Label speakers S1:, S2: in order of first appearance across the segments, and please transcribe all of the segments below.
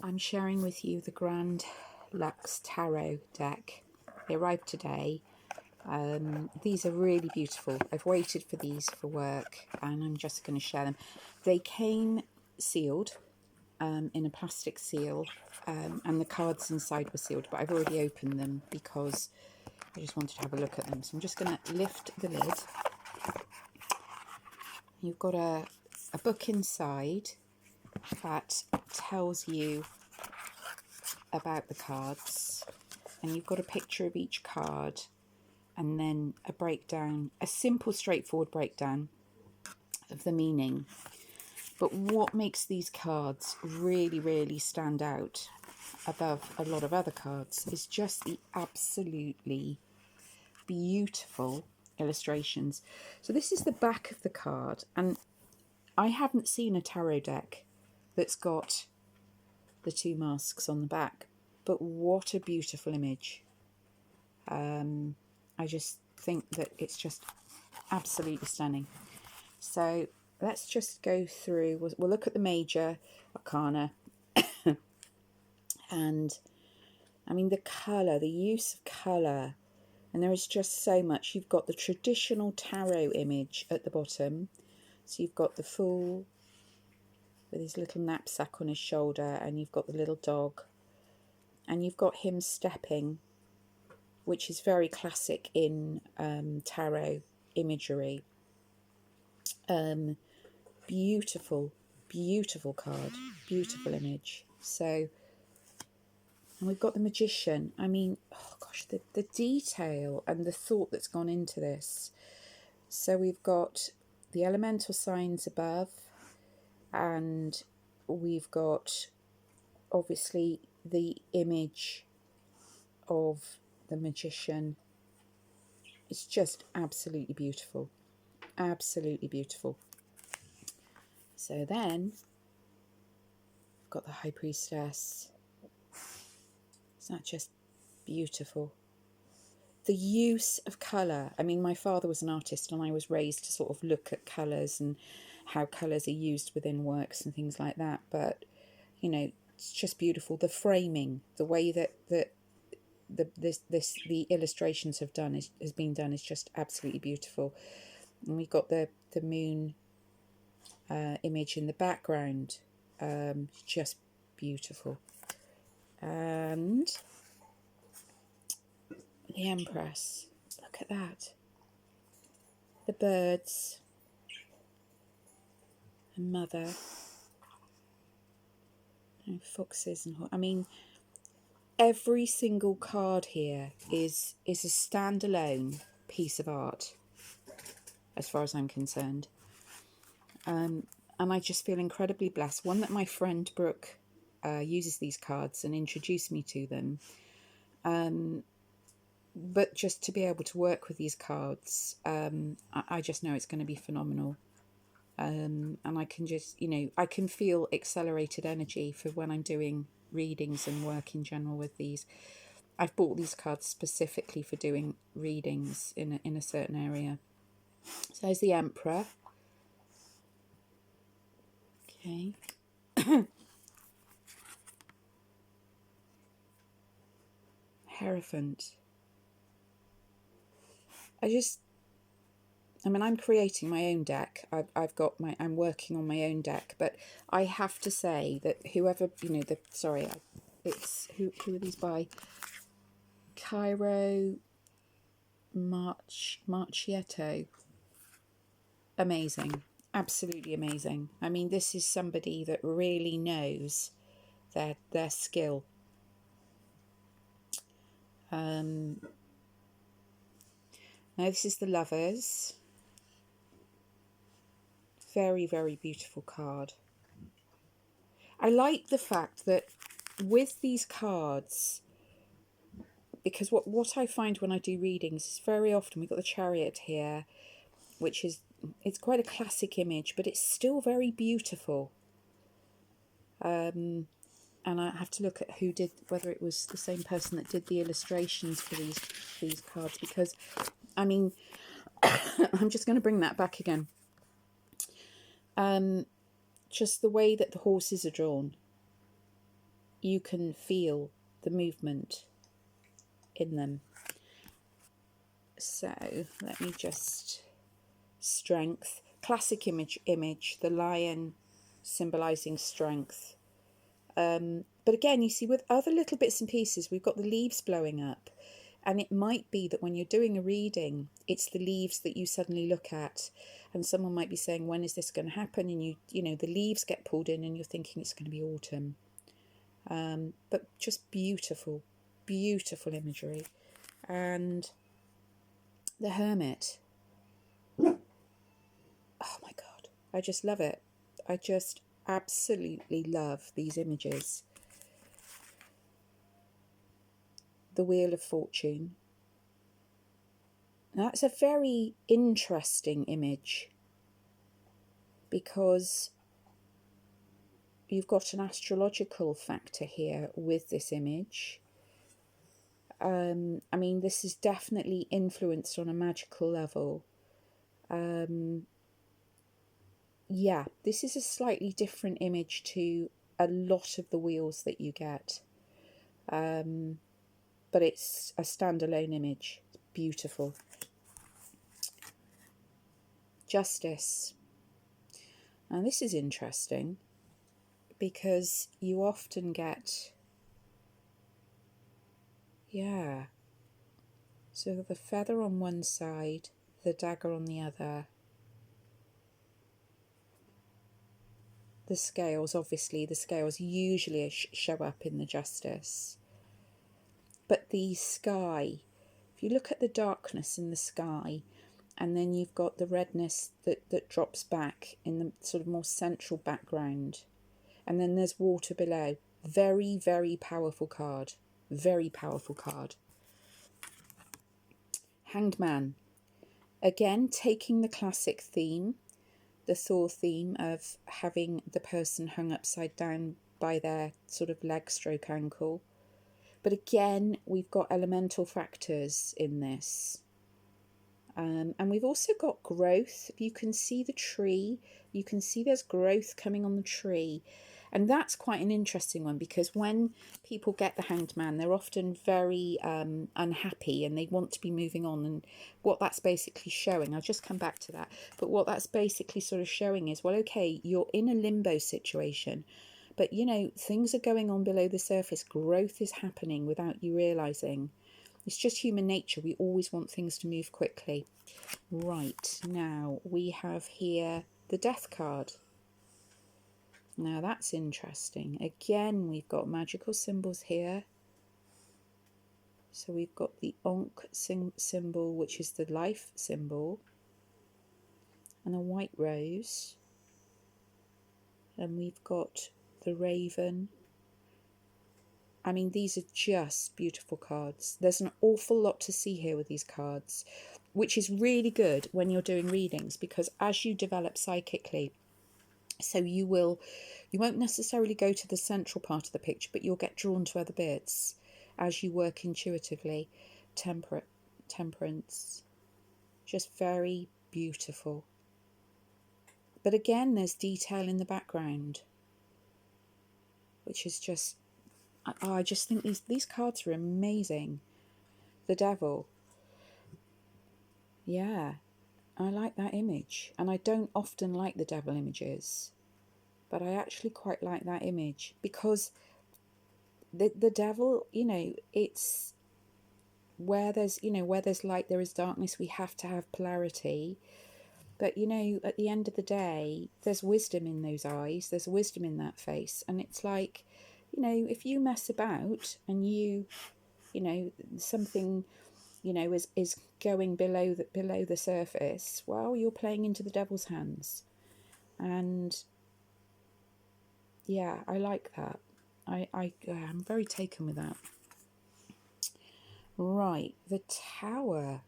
S1: I'm sharing with you the Grand Lux Tarot deck. They arrived today. These are really beautiful. I've waited for these for work and I'm just going to share them. They came sealed in a plastic seal and the cards inside were sealed, but I've already opened them because I just wanted to have a look at them. So I'm just going to lift the lid. You've got a book inside that tells you about the cards, and you've got a picture of each card and then a breakdown, a simple straightforward breakdown of the meaning. But what makes these cards really stand out above a lot of other cards is just the absolutely beautiful illustrations. So this is the back of the card, and I haven't seen a tarot deck that's got the two masks on the back, but what a beautiful image. I just think that it's just absolutely stunning. So let's just go through, we'll look at the major arcana. And I mean the colour, the use of colour, and there is just so much. You've got the traditional tarot image at the bottom, so you've got the fool with his little knapsack on his shoulder, and you've got the little dog, and you've got him stepping, which is very classic in tarot imagery. Beautiful card, beautiful image. So, and we've got the magician. I mean, oh gosh, the detail and the thought that's gone into this. So we've got the elemental signs above, and we've got obviously the image of the magician. It's just absolutely beautiful. Absolutely beautiful. So then we've got the High Priestess. Is that just beautiful? The use of colour. I mean, my father was an artist and I was raised to sort of look at colours and how colours are used within works and things like that. But, you know, it's just beautiful. The framing, the way that the illustrations has been done is just absolutely beautiful. And we've got the moon image in the background, just beautiful. And the Empress, look at that. The birds, and mother, and foxes, and I mean, every single card here is a standalone piece of art, as far as I'm concerned. And I just feel incredibly blessed. One, that my friend Brooke uses these cards and introduced me to them. But just to be able to work with these cards, I just know it's going to be phenomenal. And I can just, you know, I can feel accelerated energy for when I'm doing readings and work in general with these. I've bought these cards specifically for doing readings in a certain area. So there's the Emperor. Okay. Hierophant. I mean, I'm creating my own deck. I'm working on my own deck, but I have to say that whoever, you know, it's, who are these by? Cairo Marchietto. Amazing. Absolutely amazing. I mean, this is somebody that really knows their skill. Now this is the Lovers. Very beautiful card. I like the fact that with these cards, because what I find when I do readings is very often we've got the Chariot here, which is, it's quite a classic image, but it's still very beautiful. And I have to look at whether it was the same person that did the illustrations for these cards, because I mean, I'm just going to bring that back again. Just the way that the horses are drawn you can feel the movement in them. So let me just, strength, classic image, the lion symbolizing strength. But again, you see, with other little bits and pieces, we've got the leaves blowing up. And it might be that when you're doing a reading, it's the leaves that you suddenly look at. And someone might be saying, when is this going to happen? And you know, the leaves get pulled in and you're thinking it's going to be autumn. But just beautiful, beautiful imagery. And the Hermit. Oh my God, I just love it. I just absolutely love these images. The Wheel of Fortune. Now, that's a very interesting image because you've got an astrological factor here with this image. I mean, this is definitely influenced on a magical level. Yeah, this is a slightly different image to a lot of the wheels that you get. But it's a standalone image. It's beautiful. Justice. Now this is interesting because you often get, yeah, so the feather on one side, the dagger on the other, the scales, obviously the scales usually show up in the Justice, but the sky, if you look at the darkness in the sky, and then you've got the redness that drops back in the sort of more central background, and then there's water below. Very, very powerful card. Very powerful card. Hanged Man. Again, taking the classic theme, the Thor theme of having the person hung upside down by their sort of leg stroke ankle. But again, we've got elemental factors in this. And we've also got growth. You can see the tree. You can see there's growth coming on the tree. And that's quite an interesting one because when people get the Hanged Man, they're often very unhappy and they want to be moving on. And what that's basically showing, I'll just come back to that, but what that's basically sort of showing is, well, okay, you're in a limbo situation, but, you know, things are going on below the surface. Growth is happening without you realising. It's just human nature. We always want things to move quickly. Right, now we have here the Death card. Now that's interesting. Again, we've got magical symbols here. So we've got the Ankh symbol, which is the life symbol, and a white rose. And we've got the raven. I mean, these are just beautiful cards. There's an awful lot to see here with these cards, which is really good when you're doing readings, because as you develop psychically, so you won't necessarily go to the central part of the picture, but you'll get drawn to other bits as you work intuitively. Temperance, just very beautiful. But again, there's detail in the background, which is just, I just think these cards are amazing. The Devil. Yeah, I like that image. And I don't often like the devil images, but I actually quite like that image because the devil, you know, it's where there's, you know, where there's light, there is darkness. We have to have polarity. But, you know, at the end of the day, there's wisdom in those eyes. There's wisdom in that face. And it's like, you know, if you mess about and you know, something, you know, is going below the surface, well, you're playing into the devil's hands. And yeah, I like that. I'm very taken with that. Right, the Tower.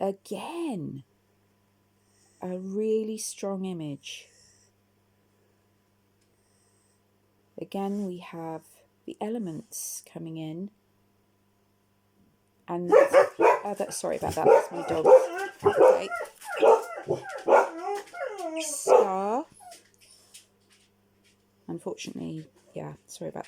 S1: Again, a really strong image. Again, we have the elements coming in. And sorry about that, that's my dog. Okay. Star. Unfortunately, yeah, sorry about